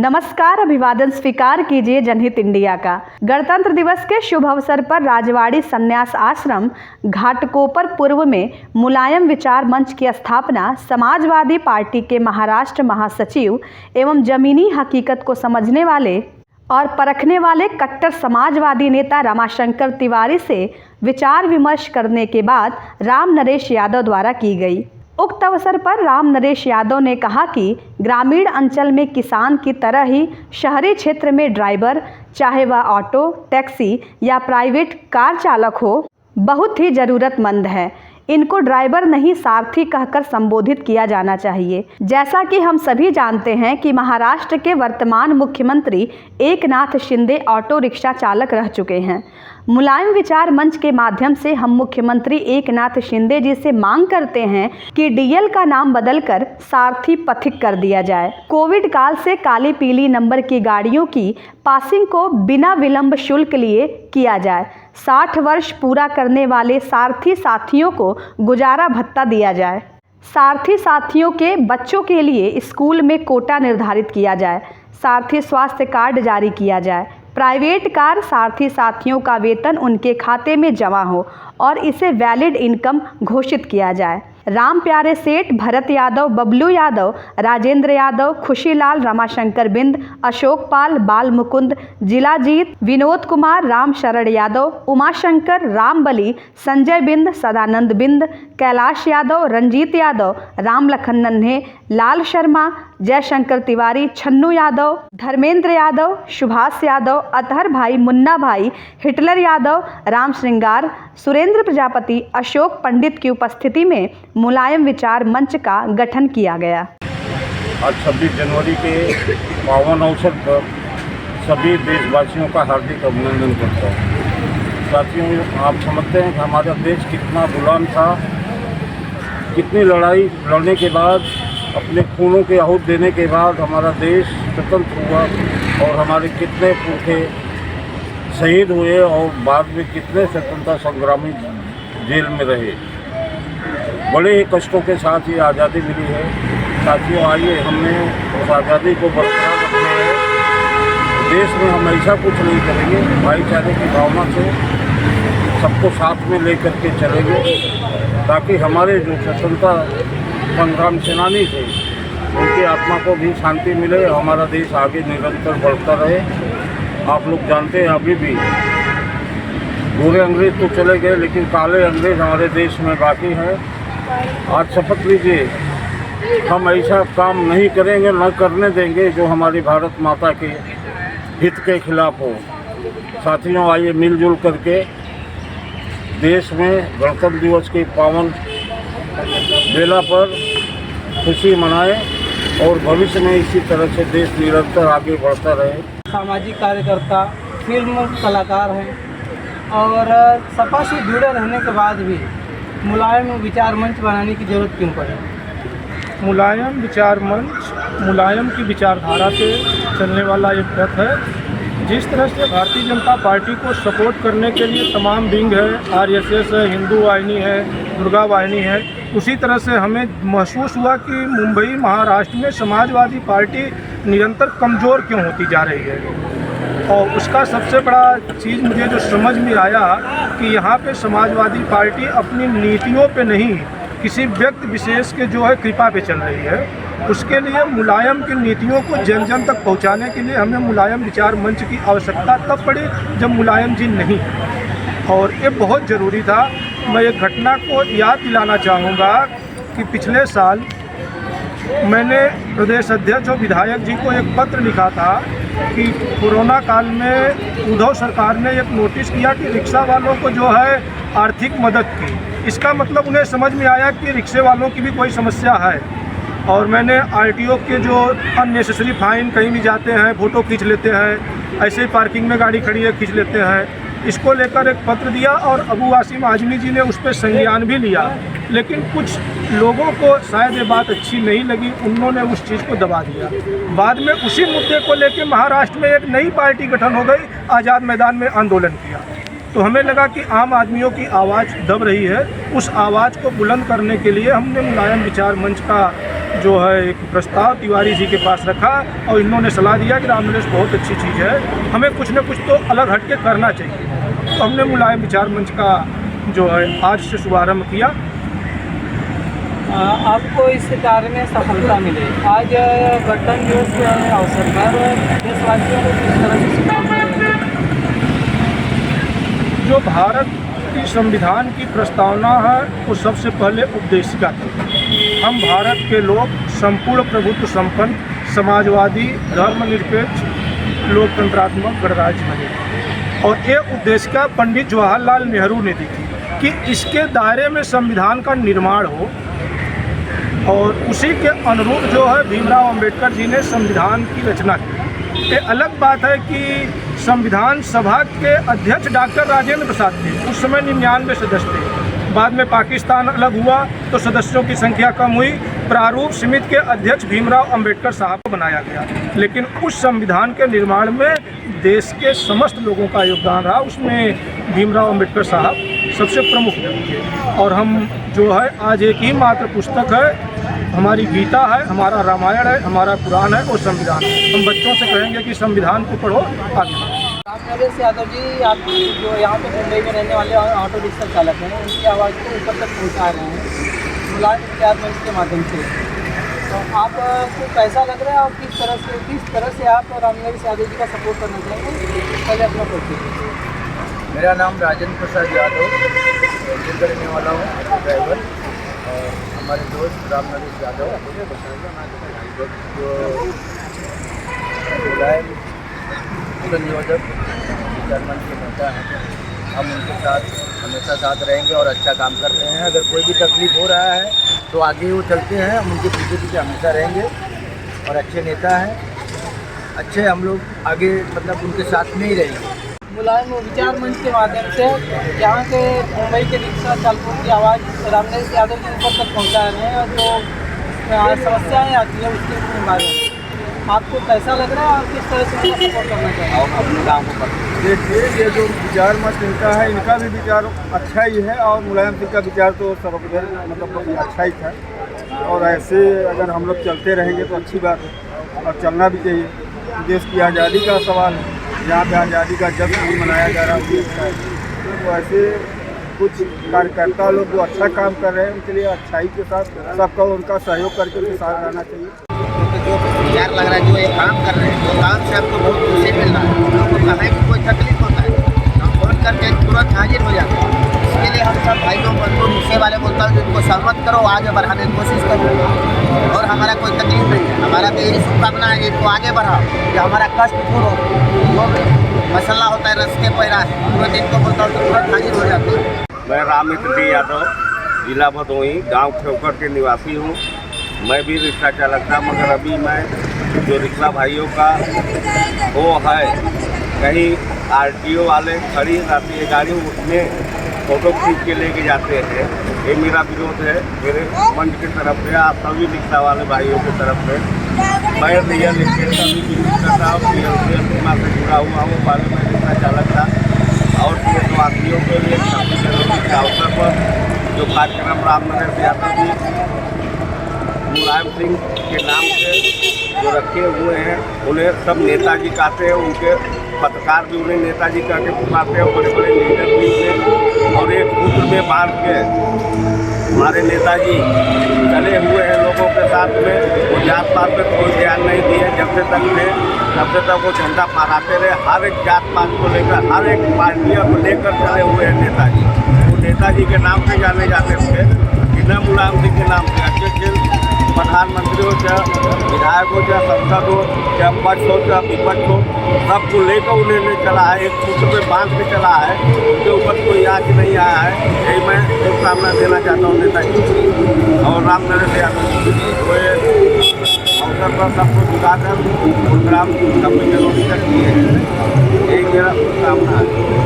नमस्कार, अभिवादन स्वीकार कीजिए जनहित इंडिया का। गणतंत्र दिवस के शुभ अवसर पर राजवाड़ी संन्यास आश्रम घाटकोपर पूर्व में मुलायम विचार मंच की स्थापना समाजवादी पार्टी के महाराष्ट्र महासचिव एवं जमीनी हकीकत को समझने वाले और परखने वाले कट्टर समाजवादी नेता रमाशंकर तिवारी से विचार विमर्श करने के बाद राम नरेश यादव द्वारा की गई। उक्त अवसर पर राम नरेश यादव ने कहा कि ग्रामीण अंचल में किसान की तरह ही शहरी क्षेत्र में ड्राइवर, चाहे वह ऑटो, टैक्सी या प्राइवेट कार चालक हो, बहुत ही ज़रूरतमंद है। इनको ड्राइवर नहीं सारथी कहकर संबोधित किया जाना चाहिए। जैसा कि हम सभी जानते हैं कि महाराष्ट्र के वर्तमान मुख्यमंत्री एकनाथ शिंदे ऑटो रिक्शा चालक रह चुके हैं। मुलायम विचार मंच के माध्यम से हम मुख्यमंत्री एकनाथ शिंदे जी से मांग करते हैं कि डीएल का नाम बदलकर सारथी पथिक कर दिया जाए। कोविड काल से काली पीली नंबर की गाड़ियों की पासिंग को बिना विलंब शुल्क लिए किया जाए। 60 वर्ष पूरा करने वाले सारथी साथियों को गुजारा भत्ता दिया जाए। सारथी साथियों के बच्चों के लिए स्कूल में कोटा निर्धारित किया जाए। सारथी स्वास्थ्य कार्ड जारी किया जाए। प्राइवेट कार सारथी साथियों का वेतन उनके खाते में जमा हो और इसे वैलिड इनकम घोषित किया जाए। राम प्यारे सेठ, भरत यादव, बबलू यादव, राजेंद्र यादव, खुशीलाल, रमाशंकर बिंद, अशोक पाल, बाल मुकुंद, जिलाजीत, विनोद कुमार, राम शरण यादव, उमाशंकर, राम बली, संजय बिंद, सदानंद बिंद, कैलाश यादव, रंजीत यादव, राम लखन नन्हे, लाल शर्मा, जयशंकर तिवारी, छन्नू यादव, धर्मेंद्र यादव, सुभाष यादव, अतहर भाई, मुन्ना भाई, हिटलर यादव, राम श्रृंगार, सुरेंद्र प्रजापति, अशोक पंडित की उपस्थिति में मुलायम विचार मंच का गठन किया गया। आज 26 जनवरी के पावन अवसर पर सभी देशवासियों का हार्दिक अभिनंदन करता हूँ। साथियों, आप समझते हैं कि हमारा देश कितना गुलाम था, कितनी लड़ाई लड़ने के बाद, अपने खूनों के आहुति देने के बाद हमारा देश स्वतंत्र हुआ और हमारे कितने पुरखे शहीद हुए और बाद में कितने स्वतंत्रता संग्रामी जेल में रहे। बड़े ही कष्टों के साथ ये आज़ादी मिली है। साथियों, आइए हमने उस आज़ादी को बरकरार रखना है। देश में हम ऐसा कुछ नहीं करेंगे, भाईचारे की भावना से सबको साथ में लेकर के चलेंगे ताकि हमारे जो स्वतंत्रता संग्राम सेनानी थे उनकी आत्मा को भी शांति मिले, हमारा देश आगे निरंतर बढ़ता रहे। आप लोग जानते हैं अभी भी गोरे अंग्रेज तो चले गए लेकिन काले अंग्रेज हमारे देश में बाकी हैं। आज शपथ लीजिए, हम ऐसा काम नहीं करेंगे, न करने देंगे जो हमारी भारत माता के हित के खिलाफ हो। साथियों, आइए मिलजुल करके देश में गणतंत्र दिवस की पावन बेला पर खुशी मनाएं और भविष्य में इसी तरह से देश निरंतर आगे बढ़ता रहे। सामाजिक कार्यकर्ता, फिल्म कलाकार हैं और सपा से जुड़े रहने के बाद भी मुलायम विचार मंच बनाने की ज़रूरत क्यों पड़ी? मुलायम विचार मंच मुलायम की विचारधारा से चलने वाला एक रथ है। जिस तरह से भारतीय जनता पार्टी को सपोर्ट करने के लिए तमाम विंग है, आरएसएस है, हिंदू वाहिनी है, दुर्गा वाहिनी है, उसी तरह से हमें महसूस हुआ कि मुंबई महाराष्ट्र में समाजवादी पार्टी निरंतर कमज़ोर क्यों होती जा रही है। और उसका सबसे बड़ा चीज़ मुझे जो समझ में आया कि यहाँ पे समाजवादी पार्टी अपनी नीतियों पे नहीं, किसी व्यक्ति विशेष के जो है कृपा पे चल रही है। उसके लिए मुलायम की नीतियों को जन जन तक पहुँचाने के लिए हमें मुलायम विचार मंच की आवश्यकता तब पड़ी जब मुलायम जी नहीं, और ये बहुत ज़रूरी था। मैं एक घटना को याद दिलाना चाहूँगा कि पिछले साल मैंने प्रदेश अध्यक्ष और विधायक जी को एक पत्र लिखा था कि कोरोना काल में उद्धव सरकार ने एक नोटिस किया कि रिक्शा वालों को जो है आर्थिक मदद की। इसका मतलब उन्हें समझ में आया कि रिक्शे वालों की भी कोई समस्या है। और मैंने आरटीओ के जो अननेसेसरी फाइन, कहीं भी जाते हैं फ़ोटो खींच लेते हैं, ऐसे ही पार्किंग में गाड़ी खड़ी है खींच लेते हैं, इसको लेकर एक पत्र दिया और अबू वासिम आजमी जी ने उस पर संज्ञान भी लिया। लेकिन कुछ लोगों को शायद ये बात अच्छी नहीं लगी, उन्होंने उस चीज़ को दबा दिया। बाद में उसी मुद्दे को लेकर महाराष्ट्र में एक नई पार्टी गठन हो गई, आज़ाद मैदान में आंदोलन किया। तो हमें लगा कि आम आदमियों की आवाज़ दब रही है, उस आवाज़ को बुलंद करने के लिए हमने मुलायम विचार मंच का जो है एक प्रस्ताव तिवारी जी के पास रखा और इन्होंने सलाह दिया कि रामनरेश बहुत अच्छी चीज़ है, हमें कुछ न कुछ तो अलग हट के करना चाहिए। तो हमने मुलायम विचार मंच का जो है आज से शुभारम्भ किया। आपको इस कार्य में सफलता मिली। आज गणतंत्र दिवस के अवसर पर देशवासियों को किस तरह से शुभकामनाएं देंगे? जो भारत की संविधान की प्रस्तावना है वो सबसे पहले उपदेशिका थी। हम भारत के लोग संपूर्ण प्रभुत्व संपन्न, समाजवादी, धर्मनिरपेक्ष, लोकतंत्रात्मक गणराज्य बने। और ये उपदेशिका पंडित जवाहरलाल नेहरू ने दी थी कि इसके दायरे में संविधान का निर्माण हो, और उसी के अनुरूप जो है भीमराव अंबेडकर जी ने संविधान की रचना की। ये अलग बात है कि संविधान सभा के अध्यक्ष डॉक्टर राजेंद्र प्रसाद थे, उस समय 99 सदस्य थे। बाद में पाकिस्तान अलग हुआ तो सदस्यों की संख्या कम हुई, प्रारूप समिति के अध्यक्ष भीमराव अंबेडकर साहब को बनाया गया। लेकिन उस संविधान के निर्माण में देश के समस्त लोगों का योगदान रहा, उसमें भीमराव अंबेडकर साहब सबसे प्रमुख थे। और हम जो है आज एक ही मात्र पुस्तक है, हमारी गीता है, हमारा रामायण है, हमारा पुराण है और संविधान है। हम बच्चों से कहेंगे कि संविधान को पढ़ो, आगे बढ़ो। रामनरेश यादव जी, आप जो यहाँ पे मुंबई में रहने वाले ऑटो रिक्शा चालक हैं, उनकी आवाज़ को ऊपर तक पहुँचा रहे हैं मुलायम विचार मंच के माध्यम से। तो आपको कैसा लग रहा है और किस तरह से आप रामनरेश यादव जी का सपोर्ट करना चाहेंगे? पहले अपना परिचय। मेरा नाम राजेंद्र प्रसाद यादव, दिल्ली का रहने वाला हूँ, ड्राइवर। और हमारे दोस्त रामनरेश यादव जो मुलायम संयोजक जर्मन के नेता हैं, हम उनके साथ हमेशा साथ रहेंगे और अच्छा काम कर रहे हैं। अगर कोई भी तकलीफ हो रहा है तो आगे वो चलते हैं, हम उनके पीछे पीछे हमेशा रहेंगे। और अच्छे नेता हैं, अच्छे हम लोग आगे मतलब उनके साथ में ही रहेंगे। मुलायम विचार मंच के माध्यम से यहाँ के मुंबई के रिक्शा चालकों की आवाज़ रामनरेश यादव जी ऊपर तक पहुँचा रहे हैं, और जो समस्याएं आती हैं उसके बारे में आपको कैसा लग रहा है और किस तरह से उनका सपोर्ट करना चाहिए अपने काम को? देखिए, ये जो विचार मंच इनका है, इनका भी विचार अच्छा ही है और मुलायम सिंह का विचार तो सर्वोदय मतलब अच्छा ही था। और ऐसे अगर हम लोग चलते रहेंगे तो अच्छी बात है और चलना भी चाहिए। देश की आज़ादी का सवाल है, जहाँ पे आज़ादी का जश्न भी मनाया जा रहा है, तो ऐसे कुछ कार्यकर्ता लोग जो अच्छा काम कर रहे हैं उनके लिए अच्छाई के साथ सबका उनका सहयोग करके उनके साथ रहना चाहिए। जो यार लग रहा है, जो ये काम कर रहे हैं, तो काम से आपको बहुत खुशी मिल रहा है। हमको कहीं भी कोई तकलीफ होता है हम फोन करके तुरंत हाजिर हो जाते हैं। इसके लिए हम सब भाइयों बंधु मुझसे वाले बोलता हूँ, इनको सहमत करो, आगे बढ़ाने की कोशिश करो। और हमारा कोई तकलीफ नहीं है, हमारा तो यही शुभकामना है कि इनको आगे बढ़ाओ, कि हमारा कष्ट दूर हो। जो मसला होता है रस्ते पैरा तुरंत इनको बोलता हूँ तो तुरंत हाजिर हो जाते हैं। मैं राममित्र यादव, जिला भदोही, गांव ठोकर के निवासी हूं। मैं भी रिक्शा चालक था, मगर अभी मैं जो रिक्शा भाइयों का वो है, कहीं आरटीओ वाले खड़ी रहती है गाड़ी, उसमें फ़ोटो खींच के लेके जाते हैं। ये मेरा विरोध है मेरे मंच की तरफ से, आप सभी रिक्शा वाले भाइयों की तरफ से। मैं रियल इस्टेट का भी बिजनेस करता हूँ, रियल बीमा से जुड़ा हुआ हूँ, पहले मैं रिक्शा चालक था। और देशवासियों के लिए 26 जनवरी के अवसर पर जो कार्यक्रम रामनरेश यादव जी मुलायम सिंह के नाम से जो रखे हुए हैं, उन्हें सब नेताजी कहते हैं, उनके पत्रकार भी उन्हें नेताजी कह के पुकारते हैं, बड़े बड़े लीडर भी उन्हें। और एक सूत्र में बांध के हमारे नेताजी चले हुए हैं लोगों के साथ में। वो जात पात पर कोई ध्यान नहीं दिए, जब से तक थे तब से तक वो झंडा फहराते रहे। हर एक जात पात को लेकर, हर एक पार्टियों को लेकर चले हुए हैं नेताजी। वो नेताजी के नाम से जाने जाते थे, बिना मुलायम सिंह के नाम से। अच्छे प्रधानमंत्री हो, चाहे विधायक हो, चाहे सांसद हो, चाहे पक्ष हो, चाहे विपक्ष हो, सबको लेकर उन्होंने चला है, एक सूत्र पे बांध के चला है। उनके ऊपर कोई आज नहीं आया है। यही मैं शुभकामना देना चाहता हूँ नेताजी और रामनरेश यादव जी। अवसर पर सबको जुटाकर प्रोग्राम 26 जनवरी तक किए हैं, यही मेरा शुभकामना है।